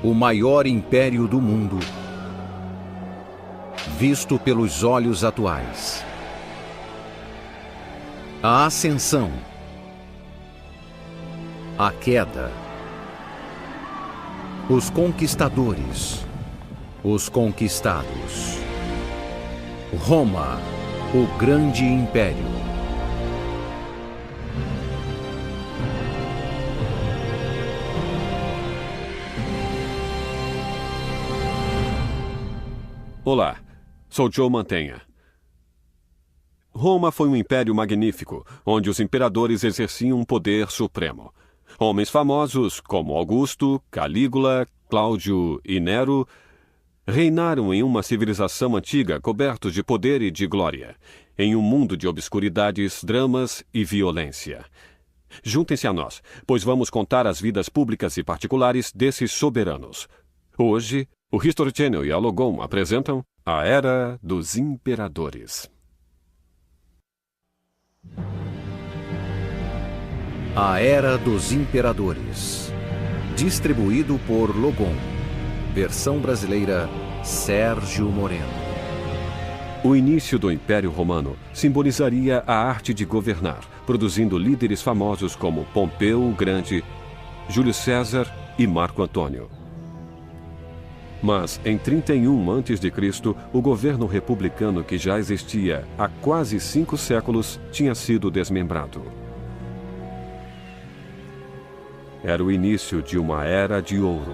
o maior império do mundo, visto pelos olhos atuais. A ascensão, a queda, os conquistadores, os conquistados. Roma, o grande império. Olá, sou Joe Mantegna. Roma foi um império magnífico, onde os imperadores exerciam um poder supremo. Homens famosos como Augusto, Calígula, Cláudio e Nero reinaram em uma civilização antiga cobertos de poder e de glória, em um mundo de obscuridades, dramas e violência. Juntem-se a nós, pois vamos contar as vidas públicas e particulares desses soberanos. Hoje, o History Channel e a Logon apresentam a Era dos Imperadores. A Era dos Imperadores. Distribuído por Logon. Versão brasileira, Sérgio Moreno. O início do Império Romano simbolizaria a arte de governar, produzindo líderes famosos como Pompeu o Grande, Júlio César e Marco Antônio. Mas, em 31 a.C., o governo republicano que já existia há quase 5 séculos tinha sido desmembrado. Era o início de uma era de ouro.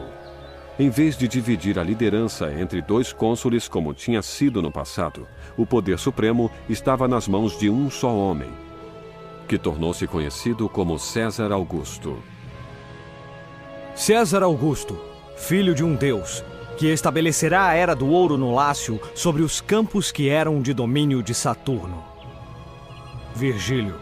Em vez de dividir a liderança entre 2 cônsules como tinha sido no passado, o poder supremo estava nas mãos de um só homem, que tornou-se conhecido como César Augusto. César Augusto, filho de um deus, que estabelecerá a Era do Ouro no Lácio sobre os campos que eram de domínio de Saturno. Virgílio.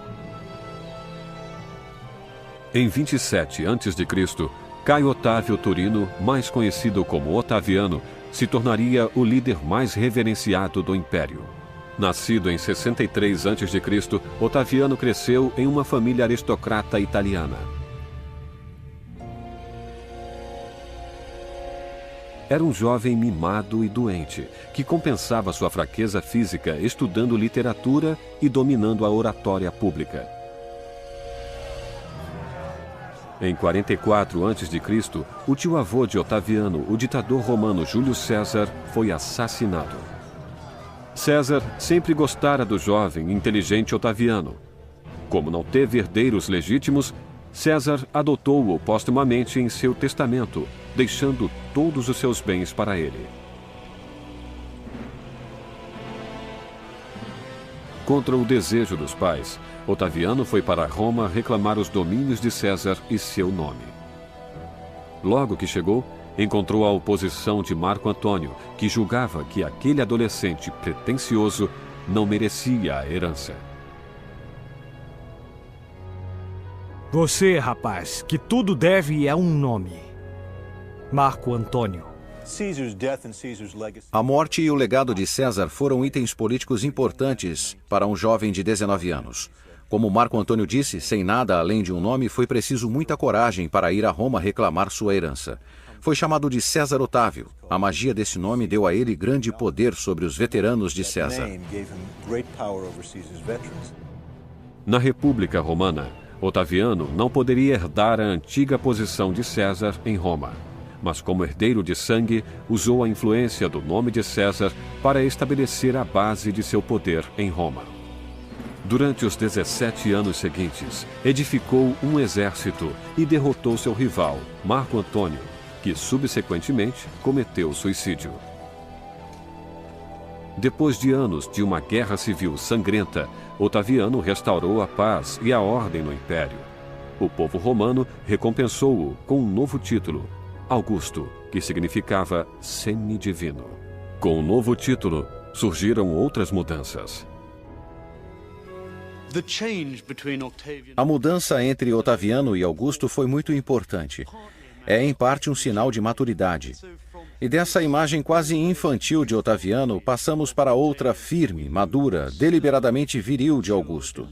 Em 27 a.C., Caio Otávio Turino, mais conhecido como Otaviano, se tornaria o líder mais reverenciado do Império. Nascido em 63 a.C., Otaviano cresceu em uma família aristocrata italiana. Era um jovem mimado e doente, que compensava sua fraqueza física estudando literatura e dominando a oratória pública. Em 44 a.C., o tio-avô de Otaviano, o ditador romano Júlio César, foi assassinado. César sempre gostara do jovem e inteligente Otaviano. Como não teve herdeiros legítimos, César adotou-o póstumamente em seu testamento, deixando todos os seus bens para ele. Contra o desejo dos pais, Otaviano foi para Roma reclamar os domínios de César e seu nome. Logo que chegou, encontrou a oposição de Marco Antônio, que julgava que aquele adolescente pretensioso não merecia a herança. Você, rapaz, que tudo deve a um nome. Marco Antônio. A morte e o legado de César foram itens políticos importantes para um jovem de 19 anos. Como Marco Antônio disse, sem nada além de um nome, foi preciso muita coragem para ir a Roma reclamar sua herança. Foi chamado de César Otávio. A magia desse nome deu a ele grande poder sobre os veteranos de César. Na República Romana, Otaviano não poderia herdar a antiga posição de César em Roma, mas como herdeiro de sangue, usou a influência do nome de César para estabelecer a base de seu poder em Roma. Durante os 17 anos seguintes, edificou um exército e derrotou seu rival, Marco Antônio, que subsequentemente cometeu suicídio. Depois de anos de uma guerra civil sangrenta, Otaviano restaurou a paz e a ordem no Império. O povo romano recompensou-o com um novo título, Augusto, que significava semidivino. Com o novo título, surgiram outras mudanças. A mudança entre Otaviano e Augusto foi muito importante. É, em parte, um sinal de maturidade. E dessa imagem quase infantil de Otaviano, passamos para outra firme, madura, deliberadamente viril de Augusto.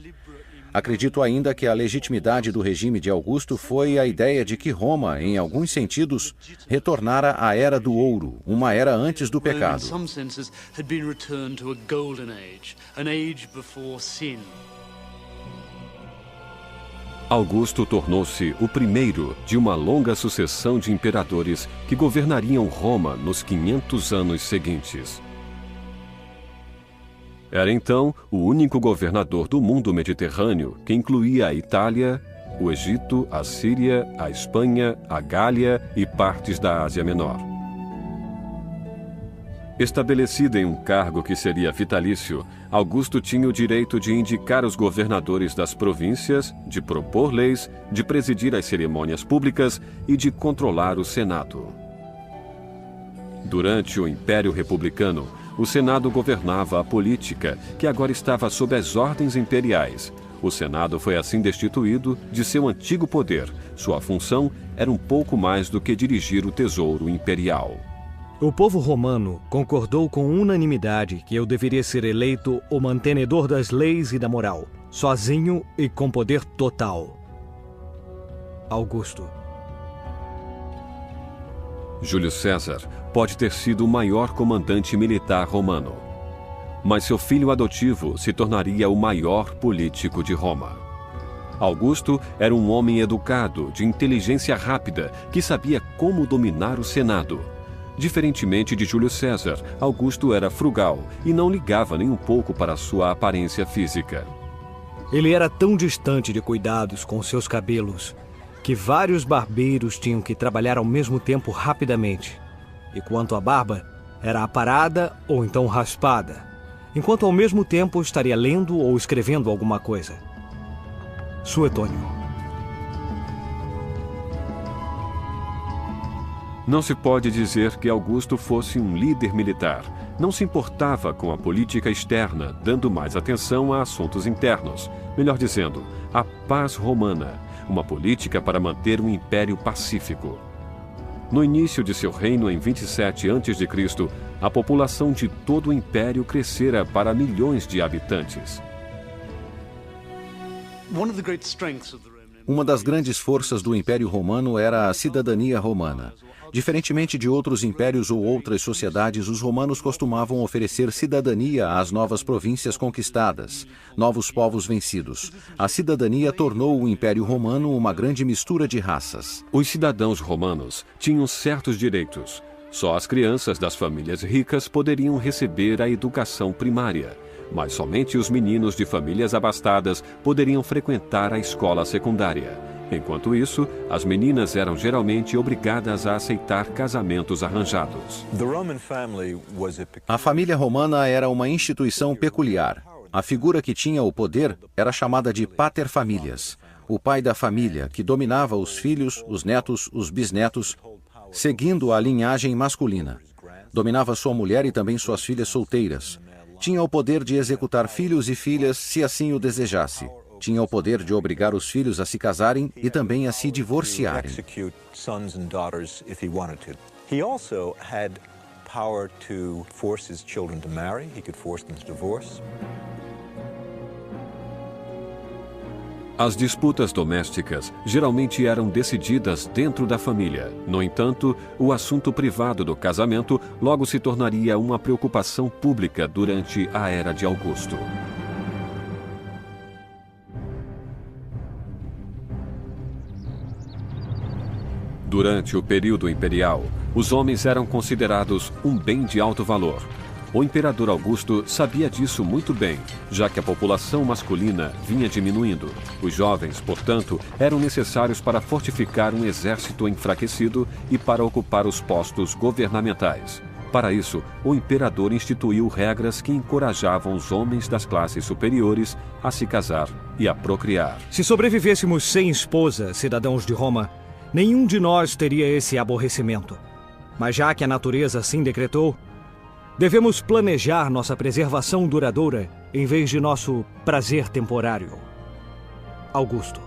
Acredito ainda que a legitimidade do regime de Augusto foi a ideia de que Roma, em alguns sentidos, retornara à Era do Ouro, uma era antes do pecado. Augusto tornou-se o primeiro de uma longa sucessão de imperadores que governariam Roma nos 500 anos seguintes. Era então o único governador do mundo mediterrâneo que incluía a Itália, o Egito, a Síria, a Espanha, a Gália e partes da Ásia Menor. Estabelecido em um cargo que seria vitalício, Augusto tinha o direito de indicar os governadores das províncias, de propor leis, de presidir as cerimônias públicas e de controlar o Senado. Durante o Império Republicano, o Senado governava a política, que agora estava sob as ordens imperiais. O Senado foi assim destituído de seu antigo poder. Sua função era um pouco mais do que dirigir o tesouro imperial. O povo romano concordou com unanimidade que eu deveria ser eleito o mantenedor das leis e da moral, sozinho e com poder total. Augusto. Júlio César pode ter sido o maior comandante militar romano, mas seu filho adotivo se tornaria o maior político de Roma. Augusto era um homem educado, de inteligência rápida, que sabia como dominar o Senado. Diferentemente de Júlio César, Augusto era frugal e não ligava nem um pouco para sua aparência física. Ele era tão distante de cuidados com seus cabelos que vários barbeiros tinham que trabalhar ao mesmo tempo rapidamente. E quanto à barba, era aparada ou então raspada, enquanto ao mesmo tempo estaria lendo ou escrevendo alguma coisa. Suetônio. Não se pode dizer que Augusto fosse um líder militar. Não se importava com a política externa, dando mais atenção a assuntos internos. Melhor dizendo, a paz romana, uma política para manter um império pacífico. No início de seu reino, em 27 a.C., a população de todo o império crescera para milhões de habitantes. Uma das grandes forças do Império Romano era a cidadania romana. Diferentemente de outros impérios ou outras sociedades, os romanos costumavam oferecer cidadania às novas províncias conquistadas, novos povos vencidos. A cidadania tornou o Império Romano uma grande mistura de raças. Os cidadãos romanos tinham certos direitos. Só as crianças das famílias ricas poderiam receber a educação primária, mas somente os meninos de famílias abastadas poderiam frequentar a escola secundária. Enquanto isso, as meninas eram geralmente obrigadas a aceitar casamentos arranjados. A família romana era uma instituição peculiar. A figura que tinha o poder era chamada de pater familias, o pai da família, que dominava os filhos, os netos, os bisnetos, seguindo a linhagem masculina. Dominava sua mulher e também suas filhas solteiras. Tinha o poder de executar filhos e filhas se assim o desejasse. Tinha o poder de obrigar os filhos a se casarem e também a se divorciarem. As disputas domésticas geralmente eram decididas dentro da família. No entanto, o assunto privado do casamento logo se tornaria uma preocupação pública durante a era de Augusto. Durante o período imperial, os homens eram considerados um bem de alto valor. O imperador Augusto sabia disso muito bem, já que a população masculina vinha diminuindo. Os jovens, portanto, eram necessários para fortificar um exército enfraquecido e para ocupar os postos governamentais. Para isso, o imperador instituiu regras que encorajavam os homens das classes superiores a se casar e a procriar. Se sobrevivêssemos sem esposa, cidadãos de Roma, nenhum de nós teria esse aborrecimento. Mas já que a natureza assim decretou, devemos planejar nossa preservação duradoura em vez de nosso prazer temporário. Augusto.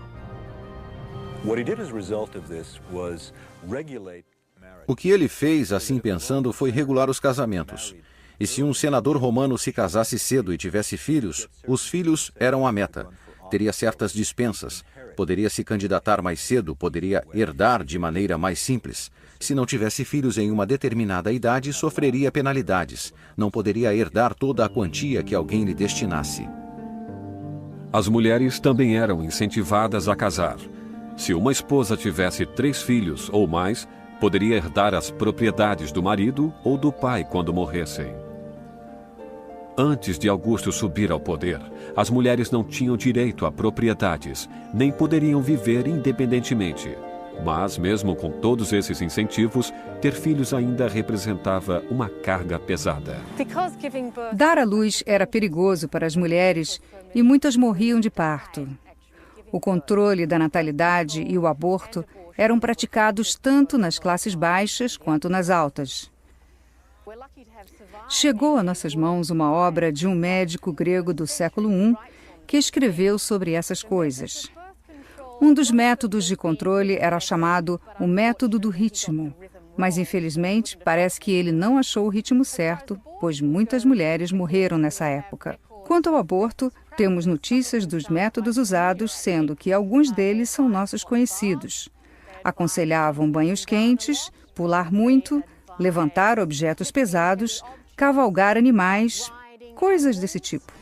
O que ele fez, assim pensando, foi regular os casamentos. E se um senador romano se casasse cedo e tivesse filhos, os filhos eram a meta. teria certas dispensas, poderia se candidatar mais cedo, poderia herdar de maneira mais simples. Se não tivesse filhos em uma determinada idade, sofreria penalidades. Não poderia herdar toda a quantia que alguém lhe destinasse. As mulheres também eram incentivadas a casar. Se uma esposa tivesse 3 filhos ou mais, poderia herdar as propriedades do marido ou do pai quando morressem. Antes de Augusto subir ao poder, as mulheres não tinham direito a propriedades, nem poderiam viver independentemente. Mas, mesmo com todos esses incentivos, ter filhos ainda representava uma carga pesada. Dar à luz era perigoso para as mulheres e muitas morriam de parto. O controle da natalidade e o aborto eram praticados tanto nas classes baixas quanto nas altas. Chegou a nossas mãos uma obra de um médico grego do século I que escreveu sobre essas coisas. Um dos métodos de controle era chamado o método do ritmo, mas infelizmente parece que ele não achou o ritmo certo, pois muitas mulheres morreram nessa época. Quanto ao aborto, temos notícias dos métodos usados, sendo que alguns deles são nossos conhecidos. Aconselhavam banhos quentes, pular muito, levantar objetos pesados, cavalgar animais, coisas desse tipo.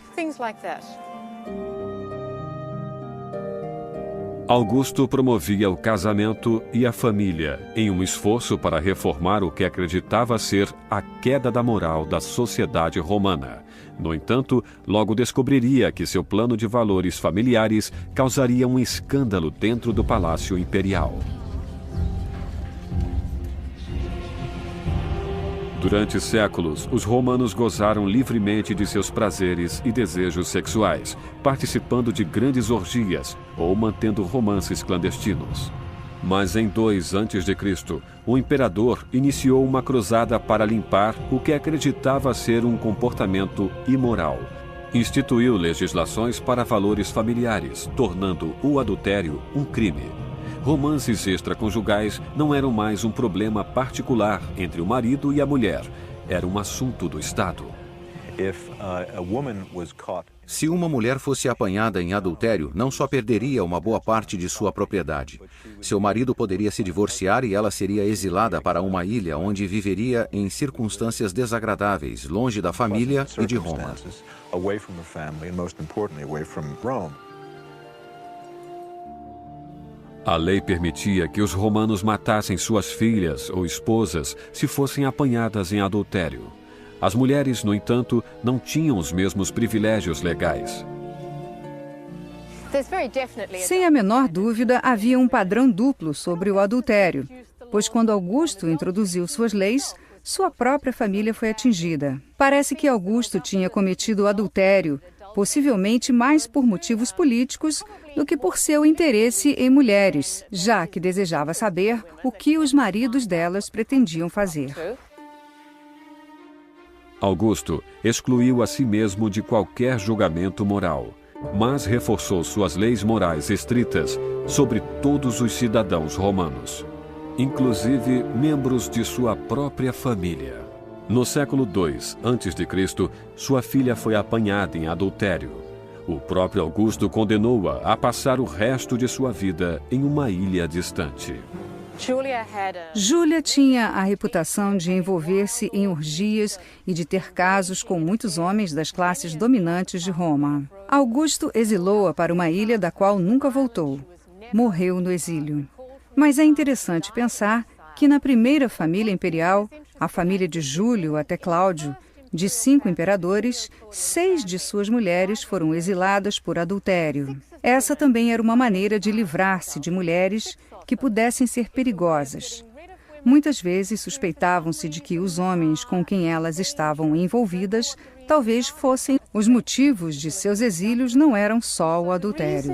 Augusto promovia o casamento e a família em um esforço para reformar o que acreditava ser a queda da moral da sociedade romana. No entanto, logo descobriria que seu plano de valores familiares causaria um escândalo dentro do palácio imperial. Durante séculos, os romanos gozaram livremente de seus prazeres e desejos sexuais, participando de grandes orgias ou mantendo romances clandestinos. Mas em 2 a.C., o imperador iniciou uma cruzada para limpar o que acreditava ser um comportamento imoral. Instituiu legislações para valores familiares, tornando o adultério um crime. Romances extraconjugais não eram mais um problema particular entre o marido e a mulher. Era um assunto do Estado. Se uma mulher fosse apanhada em adultério, não só perderia uma boa parte de sua propriedade. Seu marido poderia se divorciar e ela seria exilada para uma ilha onde viveria em circunstâncias desagradáveis, longe da família e de Roma. A lei permitia que os romanos matassem suas filhas ou esposas se fossem apanhadas em adultério. As mulheres, no entanto, não tinham os mesmos privilégios legais. Sem a menor dúvida, havia um padrão duplo sobre o adultério, pois quando Augusto introduziu suas leis, sua própria família foi atingida. Parece que Augusto tinha cometido o adultério, possivelmente mais por motivos políticos do que por seu interesse em mulheres, já que desejava saber o que os maridos delas pretendiam fazer. Augusto excluiu a si mesmo de qualquer julgamento moral, mas reforçou suas leis morais estritas sobre todos os cidadãos romanos, inclusive membros de sua própria família. No século II a.C., sua filha foi apanhada em adultério. O próprio Augusto condenou-a a passar o resto de sua vida em uma ilha distante. Júlia tinha a reputação de envolver-se em orgias e de ter casos com muitos homens das classes dominantes de Roma. Augusto exilou-a para uma ilha da qual nunca voltou. Morreu no exílio. Mas é interessante pensar que na primeira família imperial, a família de Júlio até Cláudio, de 5 imperadores, 6 de suas mulheres foram exiladas por adultério. Essa também era uma maneira de livrar-se de mulheres que pudessem ser perigosas. Muitas vezes suspeitavam-se de que os homens com quem elas estavam envolvidas talvez fossem os motivos de seus exílios, não eram só o adultério.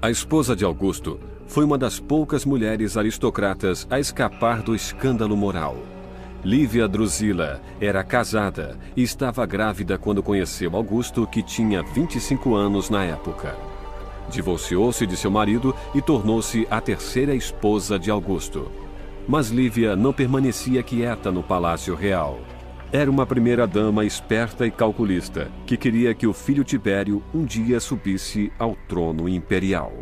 A esposa de Augusto foi uma das poucas mulheres aristocratas a escapar do escândalo moral. Lívia Drusila era casada e estava grávida quando conheceu Augusto, que tinha 25 anos na época. Divorciou-se de seu marido e tornou-se a terceira esposa de Augusto. Mas Lívia não permanecia quieta no palácio real. Era uma primeira-dama esperta e calculista, que queria que o filho Tibério um dia subisse ao trono imperial.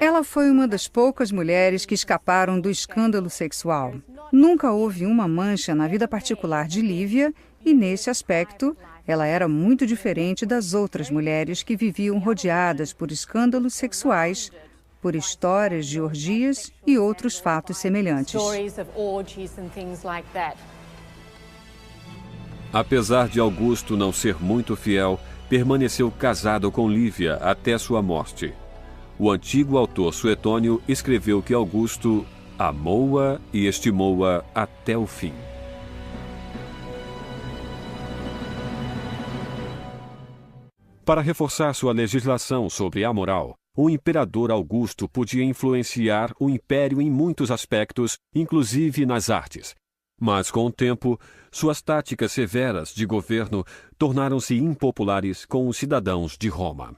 Ela foi uma das poucas mulheres que escaparam do escândalo sexual. Nunca houve uma mancha na vida particular de Lívia e, nesse aspecto, ela era muito diferente das outras mulheres que viviam rodeadas por escândalos sexuais, por histórias de orgias e outros fatos semelhantes. Apesar de Augusto não ser muito fiel, permaneceu casado com Lívia até sua morte. O antigo autor Suetônio escreveu que Augusto amou-a e estimou-a até o fim. Para reforçar sua legislação sobre a moral, o imperador Augusto podia influenciar o império em muitos aspectos, inclusive nas artes. Mas, com o tempo, suas táticas severas de governo tornaram-se impopulares com os cidadãos de Roma.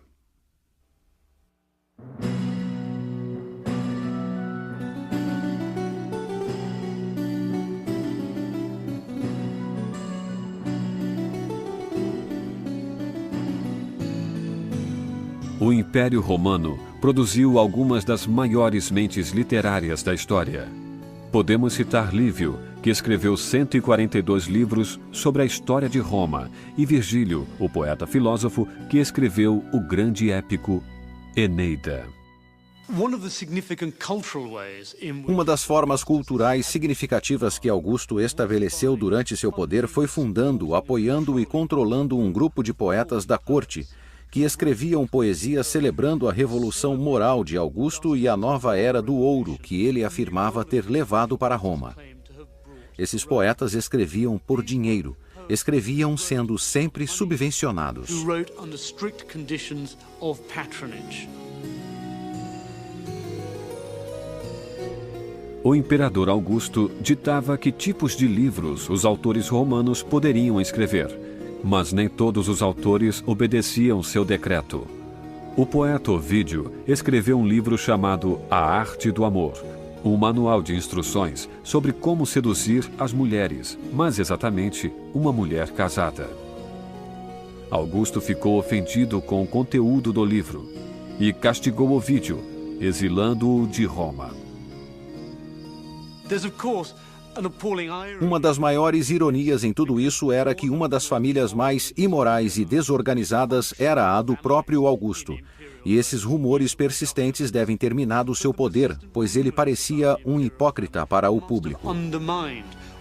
O Império Romano produziu algumas das maiores mentes literárias da história. Podemos citar Lívio, que escreveu 142 livros sobre a história de Roma, e Virgílio, o poeta-filósofo, que escreveu o grande épico Eneida. Uma das formas culturais significativas que Augusto estabeleceu durante seu poder foi fundando, apoiando e controlando um grupo de poetas da corte, que escreviam poesia celebrando a revolução moral de Augusto e a nova era do ouro que ele afirmava ter levado para Roma. Esses poetas escreviam por dinheiro, escreviam sendo sempre subvencionados. O imperador Augusto ditava que tipos de livros os autores romanos poderiam escrever, mas nem todos os autores obedeciam seu decreto. O poeta Ovídio escreveu um livro chamado A Arte do Amor, um manual de instruções sobre como seduzir as mulheres, mais exatamente uma mulher casada. Augusto ficou ofendido com o conteúdo do livro e castigou Ovídio, exilando-o de Roma. Uma das maiores ironias em tudo isso era que uma das famílias mais imorais e desorganizadas era a do próprio Augusto. E esses rumores persistentes devem ter minado seu poder, pois ele parecia um hipócrita para o público.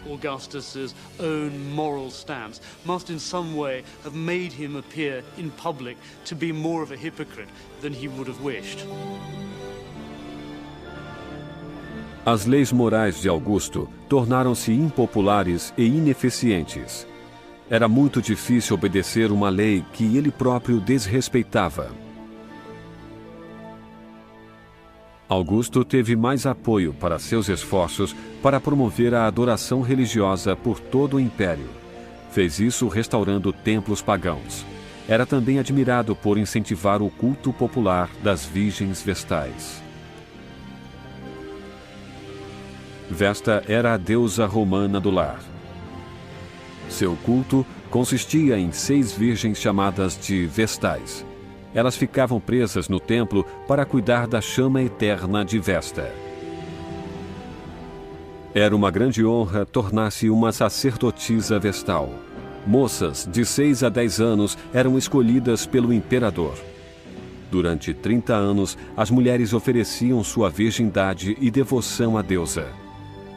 Augustus's own moral stance must in some way have made him appear in public to be more of a hypocrite than he would have wished. As leis morais de Augusto tornaram-se impopulares e ineficientes. Era muito difícil obedecer uma lei que ele próprio desrespeitava. Augusto teve mais apoio para seus esforços para promover a adoração religiosa por todo o império. Fez isso restaurando templos pagãos. Era também admirado por incentivar o culto popular das virgens vestais. Vesta era a deusa romana do lar. Seu culto consistia em 6 virgens chamadas de vestais. Elas ficavam presas no templo para cuidar da chama eterna de Vesta. Era uma grande honra tornar-se uma sacerdotisa vestal. Moças de 6 a 10 anos eram escolhidas pelo imperador. Durante 30 anos, as mulheres ofereciam sua virgindade e devoção à deusa.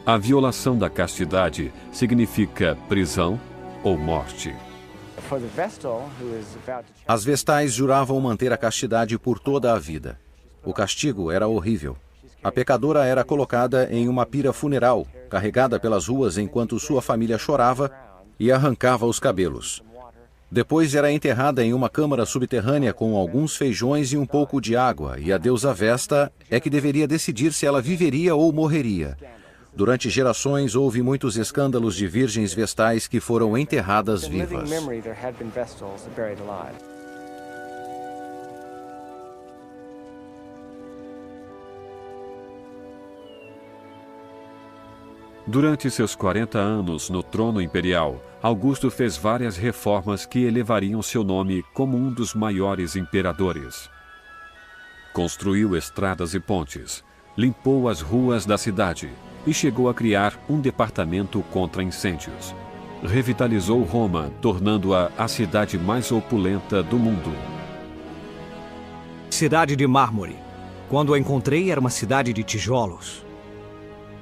A violação da castidade significa prisão ou morte. As vestais juravam manter a castidade por toda a vida. O castigo era horrível. A pecadora era colocada em uma pira funeral, carregada pelas ruas enquanto sua família chorava e arrancava os cabelos. Depois era enterrada em uma câmara subterrânea com alguns feijões e um pouco de água, e a deusa Vesta é que deveria decidir se ela viveria ou morreria. Durante gerações, houve muitos escândalos de virgens vestais que foram enterradas vivas. Durante seus 40 anos no trono imperial, Augusto fez várias reformas que elevariam seu nome como um dos maiores imperadores. Construiu estradas e pontes, limpou as ruas da cidade e chegou a criar um departamento contra incêndios. Revitalizou Roma, tornando-a a cidade mais opulenta do mundo. Cidade de mármore. Quando a encontrei, era uma cidade de tijolos.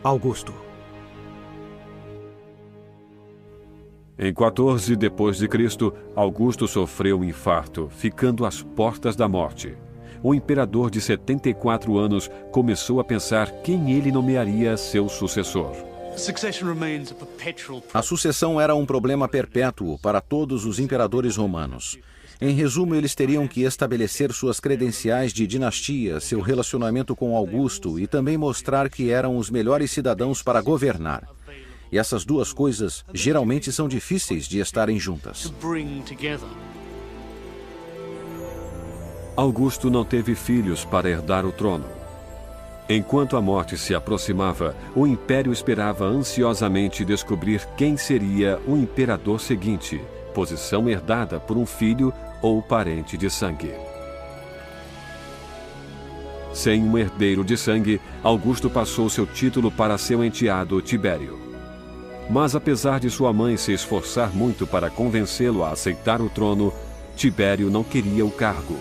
Augusto. Em 14 depois de Cristo, Augusto sofreu um infarto, ficando às portas da morte. O imperador de 74 anos começou a pensar quem ele nomearia seu sucessor. A sucessão era um problema perpétuo para todos os imperadores romanos. Em resumo, eles teriam que estabelecer suas credenciais de dinastia, seu relacionamento com Augusto e também mostrar que eram os melhores cidadãos para governar. E essas duas coisas geralmente são difíceis de estarem juntas. Augusto não teve filhos para herdar o trono. Enquanto a morte se aproximava, o império esperava ansiosamente descobrir quem seria o imperador seguinte, posição herdada por um filho ou parente de sangue. Sem um herdeiro de sangue, Augusto passou seu título para seu enteado Tibério. Mas apesar de sua mãe se esforçar muito para convencê-lo a aceitar o trono, Tibério não queria o cargo.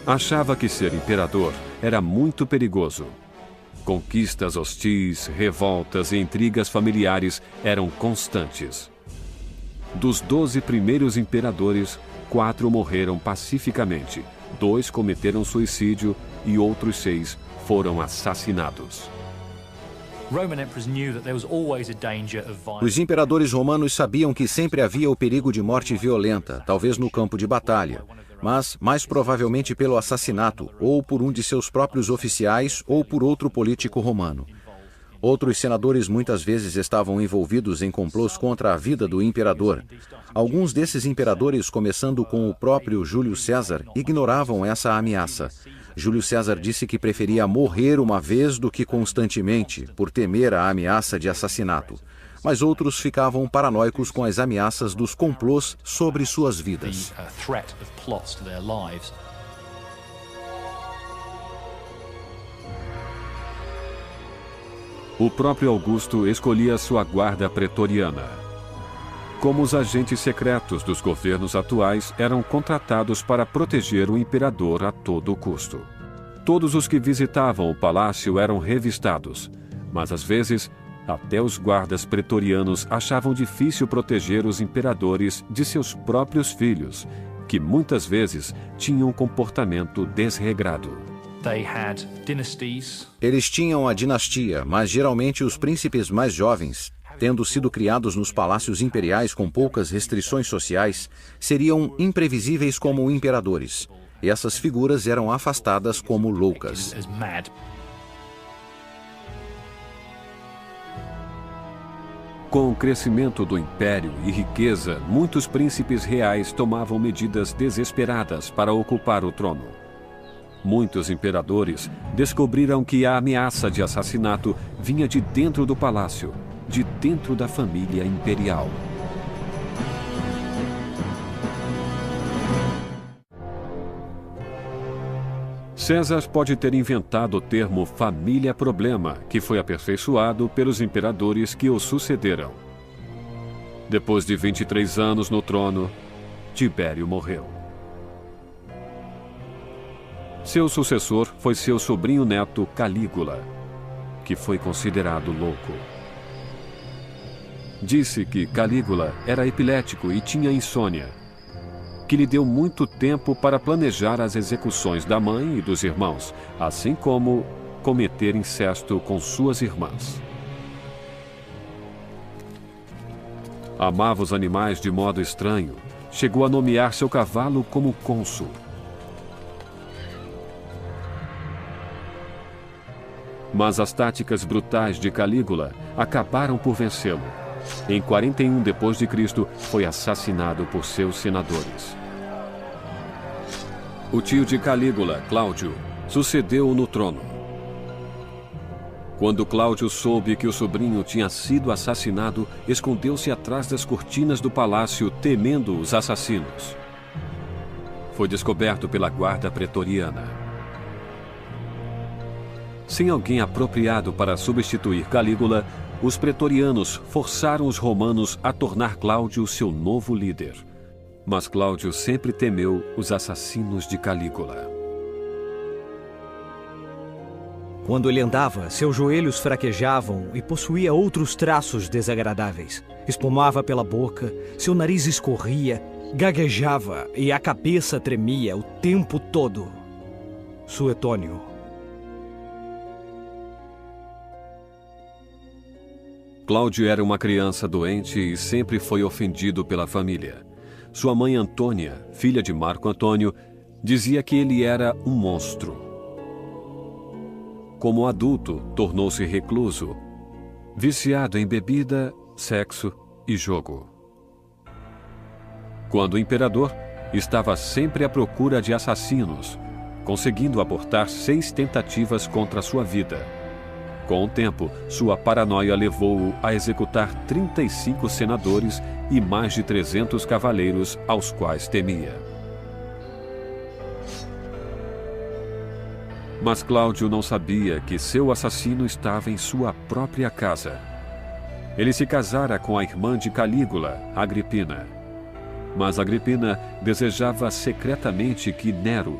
Achava que ser imperador era muito perigoso. Conquistas hostis, revoltas e intrigas familiares eram constantes. Dos 12 primeiros imperadores, 4 morreram pacificamente, 2 cometeram suicídio e outros 6 foram assassinados. Os imperadores romanos sabiam que sempre havia o perigo de morte violenta, talvez no campo de batalha, mas mais provavelmente pelo assassinato, ou por um de seus próprios oficiais, ou por outro político romano. Outros senadores muitas vezes estavam envolvidos em complôs contra a vida do imperador. Alguns desses imperadores, começando com o próprio Júlio César, ignoravam essa ameaça. Júlio César disse que preferia morrer uma vez do que constantemente, por temer a ameaça de assassinato. Mas outros ficavam paranoicos com as ameaças dos complôs sobre suas vidas. O próprio Augusto escolhia sua guarda pretoriana. Como os agentes secretos dos governos atuais eram contratados para proteger o imperador a todo custo. Todos os que visitavam o palácio eram revistados, mas às vezes até os guardas pretorianos achavam difícil proteger os imperadores de seus próprios filhos, que muitas vezes tinham um comportamento desregrado. Eles tinham a dinastia, mas geralmente os príncipes mais jovens, tendo sido criados nos palácios imperiais com poucas restrições sociais, seriam imprevisíveis como imperadores. E essas figuras eram afastadas como loucas. Com o crescimento do império e riqueza, muitos príncipes reais tomavam medidas desesperadas para ocupar o trono. Muitos imperadores descobriram que a ameaça de assassinato vinha de dentro do palácio, de dentro da família imperial. César pode ter inventado o termo família-problema, que foi aperfeiçoado pelos imperadores que o sucederam. Depois de 23 anos no trono, Tibério morreu. Seu sucessor foi seu sobrinho-neto Calígula, que foi considerado louco. Disse que Calígula era epilético e tinha insônia, que lhe deu muito tempo para planejar as execuções da mãe e dos irmãos, assim como cometer incesto com suas irmãs. Amava os animais de modo estranho, chegou a nomear seu cavalo como cônsul. Mas as táticas brutais de Calígula acabaram por vencê-lo. Em 41 d.C., foi assassinado por seus senadores. O tio de Calígula, Cláudio, sucedeu-o no trono. Quando Cláudio soube que o sobrinho tinha sido assassinado, escondeu-se atrás das cortinas do palácio, temendo os assassinos. Foi descoberto pela guarda pretoriana. Sem alguém apropriado para substituir Calígula, os pretorianos forçaram os romanos a tornar Cláudio seu novo líder. Mas Cláudio sempre temeu os assassinos de Calígula. Quando ele andava, seus joelhos fraquejavam e possuía outros traços desagradáveis. Espumava pela boca, seu nariz escorria, gaguejava e a cabeça tremia o tempo todo. Suetônio. Cláudio era uma criança doente e sempre foi ofendido pela família. Sua mãe Antônia, filha de Marco Antônio, dizia que ele era um monstro. Como adulto, tornou-se recluso, viciado em bebida, sexo e jogo. Quando o imperador estava sempre à procura de assassinos, conseguindo abortar 6 tentativas contra sua vida. Com o tempo, sua paranoia levou-o a executar 35 senadores e mais de 300 cavaleiros aos quais temia. Mas Cláudio não sabia que seu assassino estava em sua própria casa. Ele se casara com a irmã de Calígula, Agripina. Mas Agripina desejava secretamente que Nero,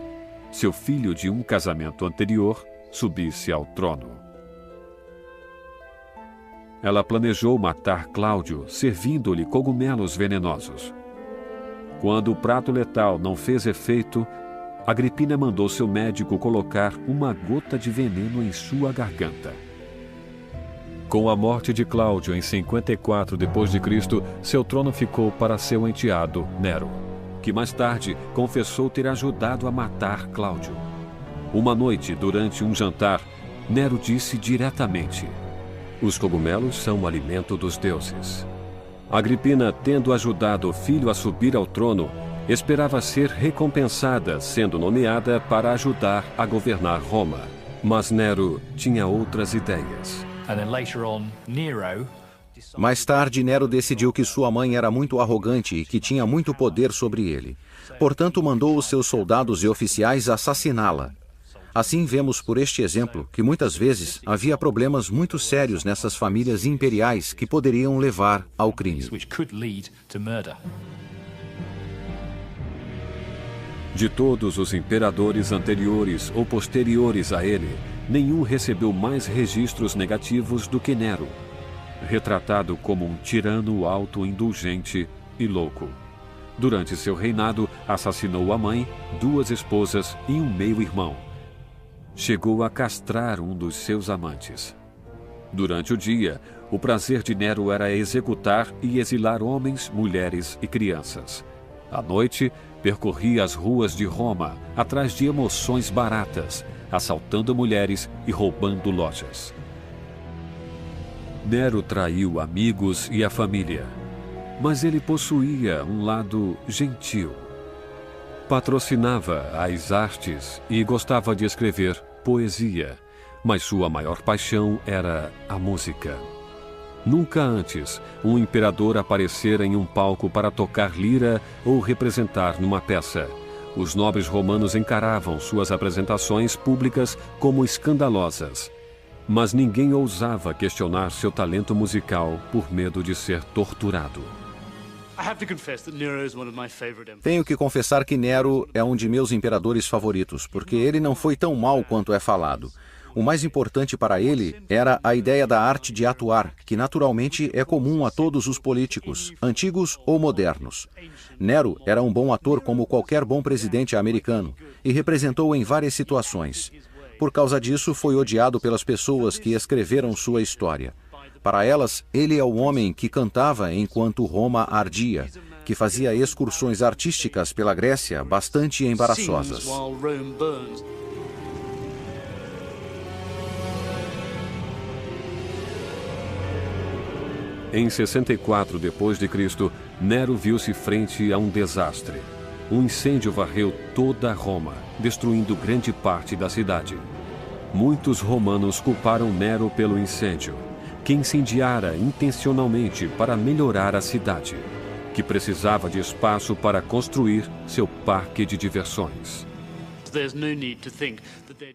seu filho de um casamento anterior, subisse ao trono. Ela planejou matar Cláudio, servindo-lhe cogumelos venenosos. Quando o prato letal não fez efeito, Agripina mandou seu médico colocar uma gota de veneno em sua garganta. Com a morte de Cláudio em 54 d.C., seu trono ficou para seu enteado Nero, que mais tarde confessou ter ajudado a matar Cláudio. Uma noite, durante um jantar, Nero disse diretamente: "Os cogumelos são o alimento dos deuses." Agripina, tendo ajudado o filho a subir ao trono, esperava ser recompensada, sendo nomeada para ajudar a governar Roma. Mas Nero tinha outras ideias. Mais tarde, Nero decidiu que sua mãe era muito arrogante e que tinha muito poder sobre ele. Portanto, mandou os seus soldados e oficiais assassiná-la. Assim, vemos por este exemplo que muitas vezes havia problemas muito sérios nessas famílias imperiais que poderiam levar ao crime. De todos os imperadores anteriores ou posteriores a ele, nenhum recebeu mais registros negativos do que Nero, retratado como um tirano autoindulgente e louco. Durante seu reinado, assassinou a mãe, 2 esposas e um meio-irmão. Chegou a castrar um dos seus amantes. Durante o dia, o prazer de Nero era executar e exilar homens, mulheres e crianças. À noite, percorria as ruas de Roma, atrás de emoções baratas, assaltando mulheres e roubando lojas. Nero traiu amigos e a família, mas ele possuía um lado gentil. Patrocinava as artes e gostava de escrever poesia, mas sua maior paixão era a música. Nunca antes um imperador aparecera em um palco para tocar lira ou representar numa peça. Os nobres romanos encaravam suas apresentações públicas como escandalosas. Mas ninguém ousava questionar seu talento musical por medo de ser torturado. Tenho que confessar que Nero é um de meus imperadores favoritos, porque ele não foi tão mau quanto é falado. O mais importante para ele era a ideia da arte de atuar, que naturalmente é comum a todos os políticos, antigos ou modernos. Nero era um bom ator como qualquer bom presidente americano e representou em várias situações. Por causa disso, foi odiado pelas pessoas que escreveram sua história. Para elas, ele é o homem que cantava enquanto Roma ardia, que fazia excursões artísticas pela Grécia bastante embaraçosas. Em 64 d.C., Nero viu-se frente a um desastre. Um incêndio varreu toda Roma, destruindo grande parte da cidade. muitos romanos culparam Nero pelo incêndio, que incendiara intencionalmente para melhorar a cidade, que precisava de espaço para construir seu parque de diversões.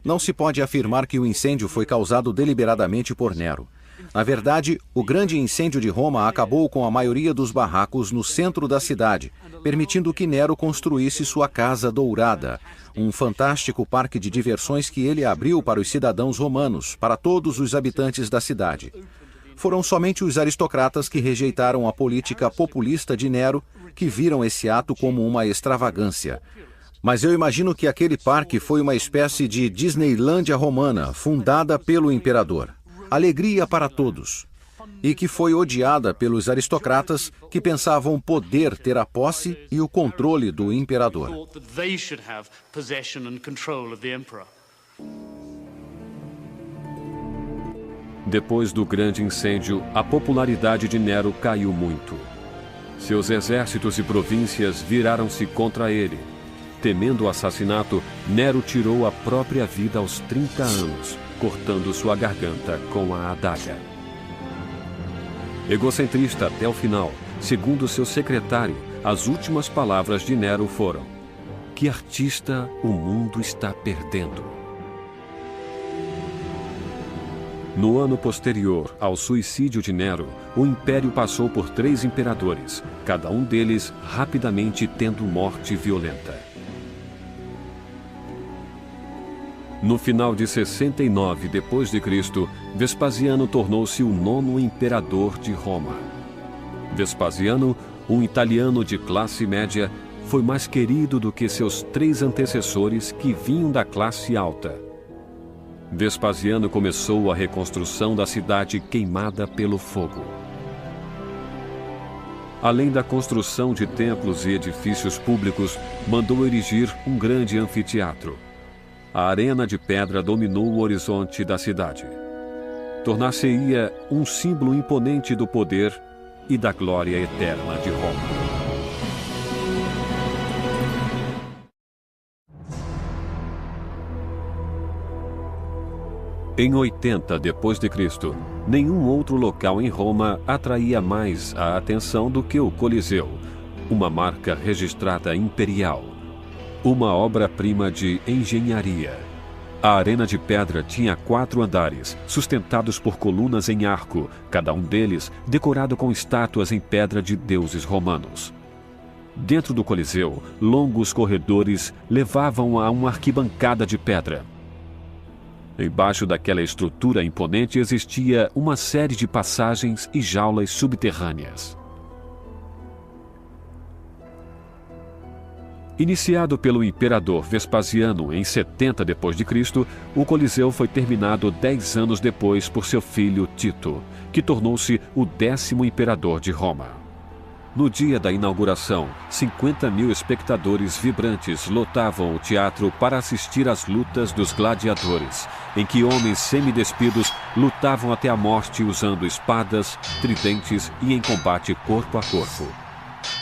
Não se pode afirmar que o incêndio foi causado deliberadamente por Nero. Na verdade, o grande incêndio de Roma acabou com a maioria dos barracos no centro da cidade, permitindo que Nero construísse sua Casa Dourada, um fantástico parque de diversões que ele abriu para os cidadãos romanos, para todos os habitantes da cidade. Foram somente os aristocratas que rejeitaram a política populista de Nero, que viram esse ato como uma extravagância. Mas eu imagino que aquele parque foi uma espécie de Disneylândia romana, fundada pelo imperador. Alegria para todos. E que foi odiada pelos aristocratas que pensavam poder ter a posse e o controle do imperador. Depois do grande incêndio, a popularidade de Nero caiu muito. Seus exércitos e províncias viraram-se contra ele. Temendo o assassinato, Nero tirou a própria vida aos 30 anos, cortando sua garganta com a adaga. Egocentrista até o final, segundo seu secretário, as últimas palavras de Nero foram: "Que artista o mundo está perdendo." No ano posterior ao suicídio de Nero, o império passou por 3 imperadores, cada um deles rapidamente tendo morte violenta. No final de 69 d.C., Vespasiano tornou-se o 9º imperador de Roma. Vespasiano, um italiano de classe média, foi mais querido do que seus 3 antecessores que vinham da classe alta. Vespasiano começou a reconstrução da cidade queimada pelo fogo. Além da construção de templos e edifícios públicos, mandou erigir um grande anfiteatro. A Arena de Pedra dominou o horizonte da cidade. Tornar-se-ia um símbolo imponente do poder e da glória eterna de Roma. Em 80 d.C., nenhum outro local em Roma atraía mais a atenção do que o Coliseu, uma marca registrada imperial, uma obra-prima de engenharia. A Arena de Pedra tinha 4 andares, sustentados por colunas em arco, cada um deles decorado com estátuas em pedra de deuses romanos. Dentro do Coliseu, longos corredores levavam a uma arquibancada de pedra. Embaixo daquela estrutura imponente existia uma série de passagens e jaulas subterrâneas. Iniciado pelo imperador Vespasiano em 70 d.C., o Coliseu foi terminado 10 anos depois por seu filho Tito, que tornou-se o 10º imperador de Roma. No dia da inauguração, 50.000 espectadores vibrantes lotavam o teatro para assistir às lutas dos gladiadores, em que homens semidespidos lutavam até a morte usando espadas, tridentes e em combate corpo a corpo.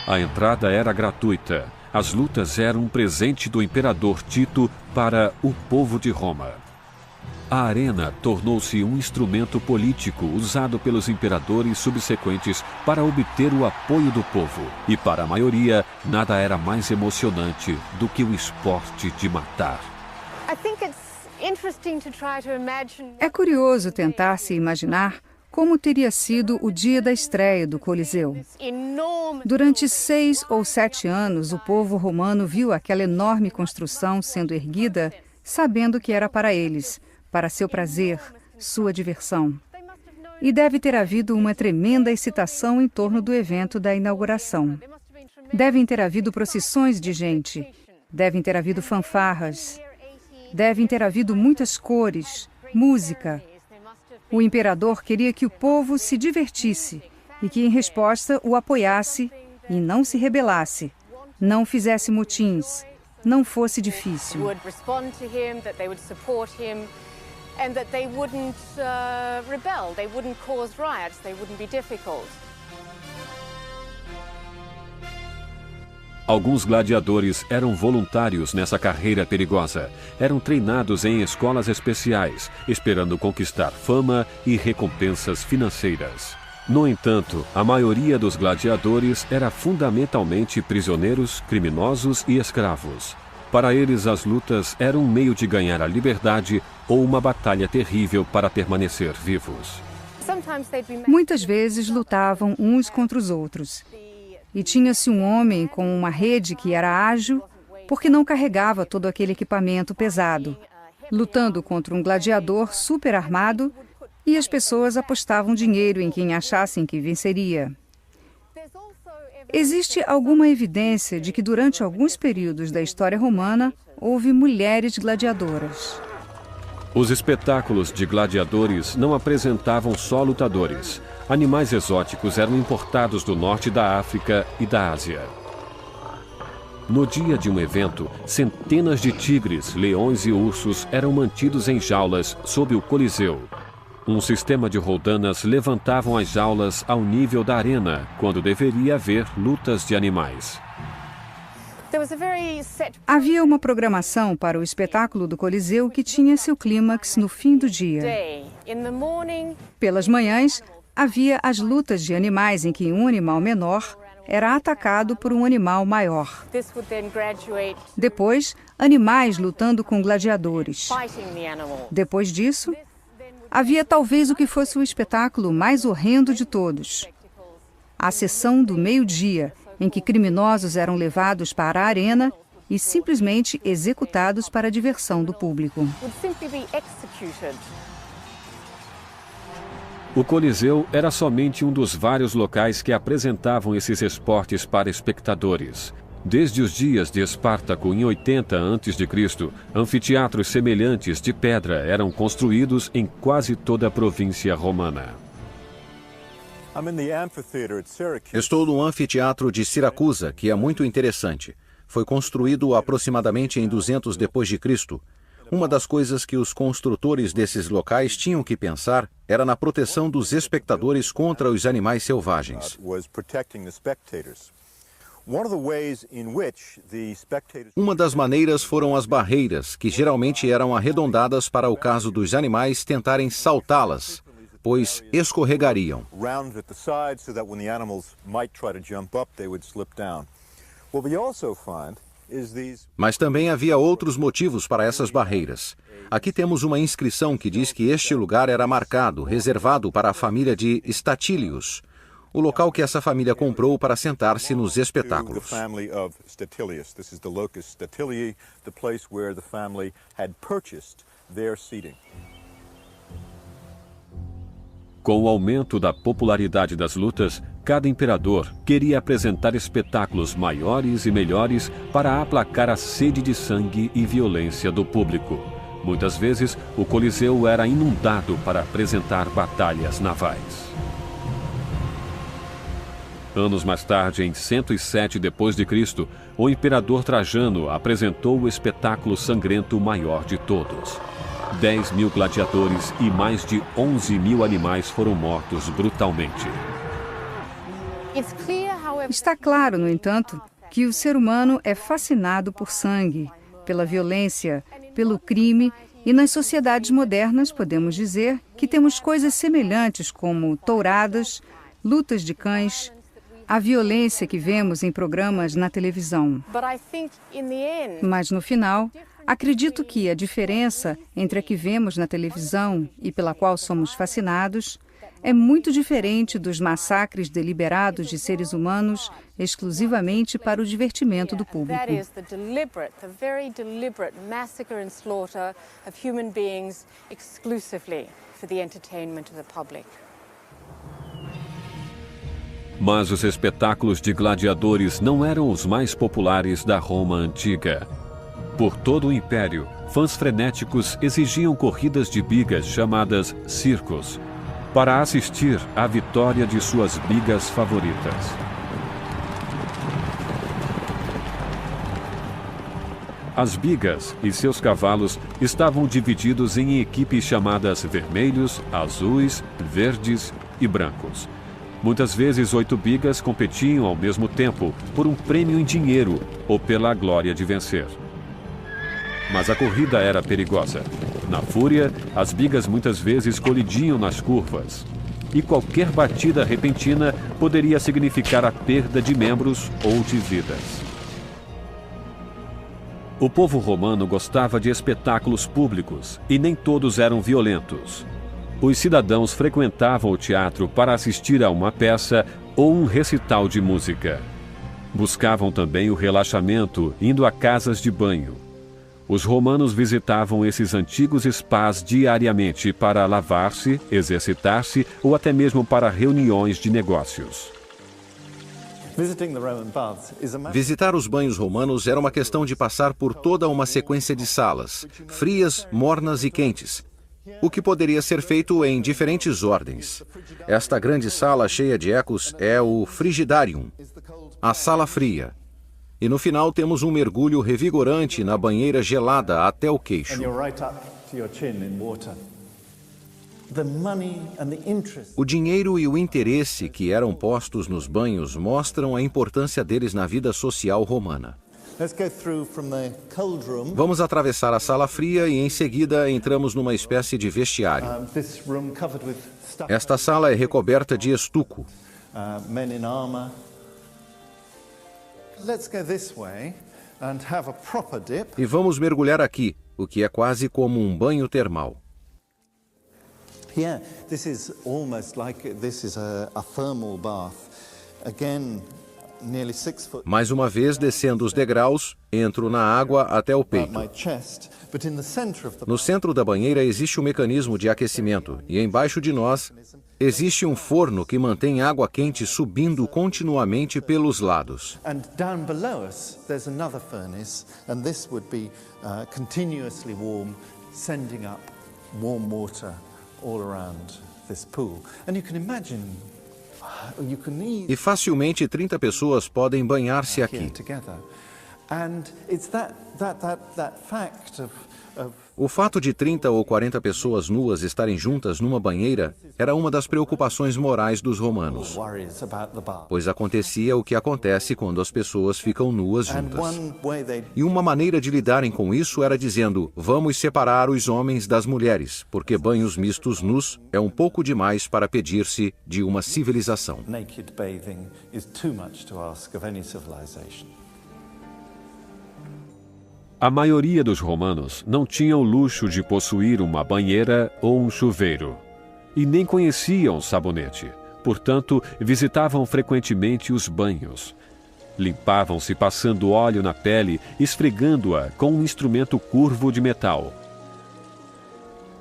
A entrada era gratuita. As lutas eram um presente do imperador Tito para o povo de Roma. A arena tornou-se um instrumento político usado pelos imperadores subsequentes para obter o apoio do povo. E para a maioria, nada era mais emocionante do que o esporte de matar. É curioso tentar se imaginar como teria sido o dia da estreia do Coliseu. Durante 6 ou 7 anos, o povo romano viu aquela enorme construção sendo erguida, sabendo que era para eles, para seu prazer, sua diversão. E deve ter havido uma tremenda excitação em torno do evento da inauguração. Devem ter havido procissões de gente, devem ter havido fanfarras, devem ter havido muitas cores, música. O imperador queria que o povo se divertisse e que, em resposta, o apoiasse e não se rebelasse, não fizesse motins, não fosse difícil. And that they wouldn't rebel, they wouldn't cause riots, they wouldn't be difficult. Alguns gladiadores eram voluntários nessa carreira perigosa. Eram treinados em escolas especiais, esperando conquistar fama e recompensas financeiras. No entanto, a maioria dos gladiadores era fundamentalmente prisioneiros, criminosos e escravos. Para eles, as lutas eram um meio de ganhar a liberdade ou uma batalha terrível para permanecer vivos. Muitas vezes lutavam uns contra os outros. E tinha-se um homem com uma rede que era ágil, porque não carregava todo aquele equipamento pesado, lutando contra um gladiador super armado, e as pessoas apostavam dinheiro em quem achassem que venceria. Existe alguma evidência de que durante alguns períodos da história romana houve mulheres gladiadoras. Os espetáculos de gladiadores não apresentavam só lutadores. Animais exóticos eram importados do norte da África e da Ásia. No dia de um evento, centenas de tigres, leões e ursos eram mantidos em jaulas sob o Coliseu. Um sistema de roldanas levantavam as jaulas ao nível da arena, quando deveria haver lutas de animais. Havia uma programação para o espetáculo do Coliseu que tinha seu clímax no fim do dia. Pelas manhãs, havia as lutas de animais em que um animal menor era atacado por um animal maior. Depois, animais lutando com gladiadores. Depois disso, havia talvez o que fosse o espetáculo mais horrendo de todos. A sessão do meio-dia, em que criminosos eram levados para a arena e simplesmente executados para a diversão do público. O Coliseu era somente um dos vários locais que apresentavam esses esportes para espectadores. Desde os dias de Espartaco, em 80 a.C., anfiteatros semelhantes de pedra eram construídos em quase toda a província romana. Estou no anfiteatro de Siracusa, que é muito interessante. Foi construído aproximadamente em 200 d.C. Uma das coisas que os construtores desses locais tinham que pensar era na proteção dos espectadores contra os animais selvagens. Uma das maneiras foram as barreiras, que geralmente eram arredondadas para o caso dos animais tentarem saltá-las, pois escorregariam. Mas também havia outros motivos para essas barreiras. Aqui temos uma inscrição que diz que este lugar era marcado, reservado para a família de Statílios, o local que essa família comprou para sentar-se nos espetáculos. Com o aumento da popularidade das lutas, cada imperador queria apresentar espetáculos maiores e melhores para aplacar a sede de sangue e violência do público. Muitas vezes, o Coliseu era inundado para apresentar batalhas navais. Anos mais tarde, em 107 d.C., o imperador Trajano apresentou o espetáculo sangrento maior de todos. 10.000 gladiadores e mais de 11.000 animais foram mortos brutalmente. Está claro, no entanto, que o ser humano é fascinado por sangue, pela violência, pelo crime, e nas sociedades modernas podemos dizer que temos coisas semelhantes como touradas, lutas de cães, a violência que vemos em programas na televisão. Mas no final, acredito que a diferença entre a que vemos na televisão e pela qual somos fascinados é muito diferente dos massacres deliberados de seres humanos exclusivamente para o divertimento do público. Mas os espetáculos de gladiadores não eram os mais populares da Roma antiga. Por todo o império, fãs frenéticos exigiam corridas de bigas chamadas circos, para assistir à vitória de suas bigas favoritas. As bigas e seus cavalos estavam divididos em equipes chamadas vermelhos, azuis, verdes e brancos. Muitas vezes 8 bigas competiam ao mesmo tempo por um prêmio em dinheiro ou pela glória de vencer. Mas a corrida era perigosa. Na fúria, as bigas muitas vezes colidiam nas curvas. E qualquer batida repentina poderia significar a perda de membros ou de vidas. O povo romano gostava de espetáculos públicos e nem todos eram violentos. Os cidadãos frequentavam o teatro para assistir a uma peça ou um recital de música. Buscavam também o relaxamento indo a casas de banho. Os romanos visitavam esses antigos spas diariamente para lavar-se, exercitar-se ou até mesmo para reuniões de negócios. Visitar os banhos romanos era uma questão de passar por toda uma sequência de salas, frias, mornas e quentes, o que poderia ser feito em diferentes ordens. Esta grande sala cheia de ecos é o Frigidarium, a sala fria. E no final temos um mergulho revigorante na banheira gelada até o queixo. O dinheiro e o interesse que eram postos nos banhos mostram a importância deles na vida social romana. Vamos atravessar a sala fria e em seguida entramos numa espécie de vestiário. Esta sala é recoberta de estuco. E vamos mergulhar aqui, o que é quase como um banho termal. Yeah, this is almost like this is a thermal bath. Again, nearly 6 foot. Mais uma vez, descendo os degraus, entro na água até o peito. No centro da banheira existe um mecanismo de aquecimento e embaixo de nós existe um forno que mantém água quente subindo continuamente pelos lados. And down below us there's another furnace and this would be continuously warm, sending up warm water all around this pool. And you can imagine E facilmente 30 pessoas podem banhar-se aqui. O fato de 30 ou 40 pessoas nuas estarem juntas numa banheira era uma das preocupações morais dos romanos, pois acontecia o que acontece quando as pessoas ficam nuas juntas. E uma maneira de lidarem com isso era dizendo: vamos separar os homens das mulheres, porque banhos mistos nus é um pouco demais para pedir-se de uma civilização. A maioria dos romanos não tinha o luxo de possuir uma banheira ou um chuveiro, e nem conheciam sabonete. Portanto, visitavam frequentemente os banhos. Limpavam-se passando óleo na pele, esfregando-a com um instrumento curvo de metal.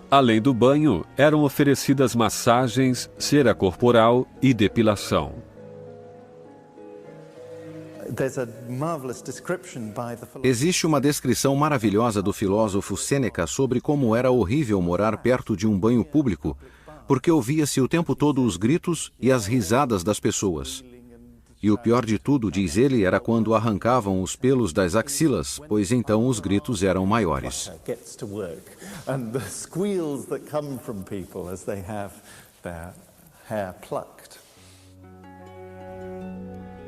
Além do banho, eram oferecidas massagens, cera corporal e depilação. Existe uma descrição maravilhosa do filósofo Sêneca sobre como era horrível morar perto de um banho público, porque ouvia-se o tempo todo os gritos e as risadas das pessoas. E o pior de tudo, diz ele, era quando arrancavam os pelos das axilas, pois então os gritos eram maiores.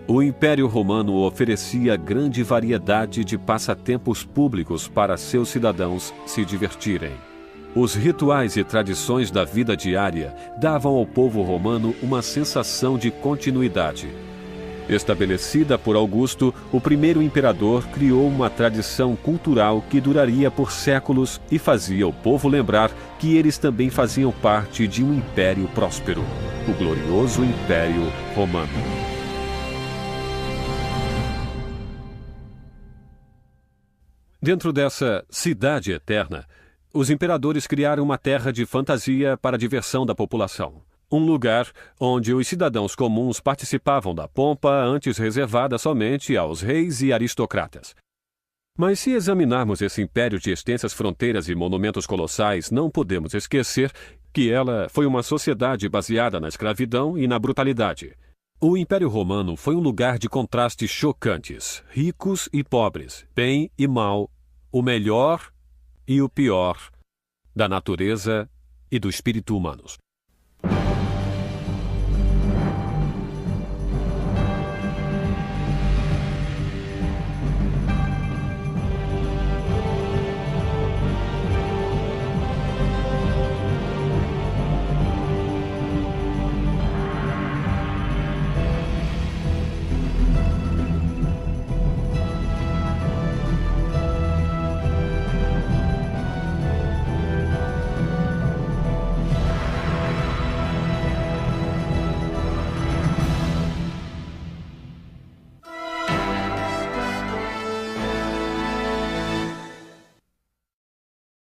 O Império Romano oferecia grande variedade de passatempos públicos para seus cidadãos se divertirem. Os rituais e tradições da vida diária davam ao povo romano uma sensação de continuidade. Estabelecida por Augusto, o primeiro imperador criou uma tradição cultural que duraria por séculos e fazia o povo lembrar que eles também faziam parte de um império próspero, o glorioso Império Romano. Dentro dessa cidade eterna, os imperadores criaram uma terra de fantasia para a diversão da população. Um lugar onde os cidadãos comuns participavam da pompa antes reservada somente aos reis e aristocratas. Mas se examinarmos esse império de extensas fronteiras e monumentos colossais, não podemos esquecer que ela foi uma sociedade baseada na escravidão e na brutalidade. O Império Romano foi um lugar de contrastes chocantes, ricos e pobres, bem e mal, o melhor e o pior da natureza e do espírito humanos.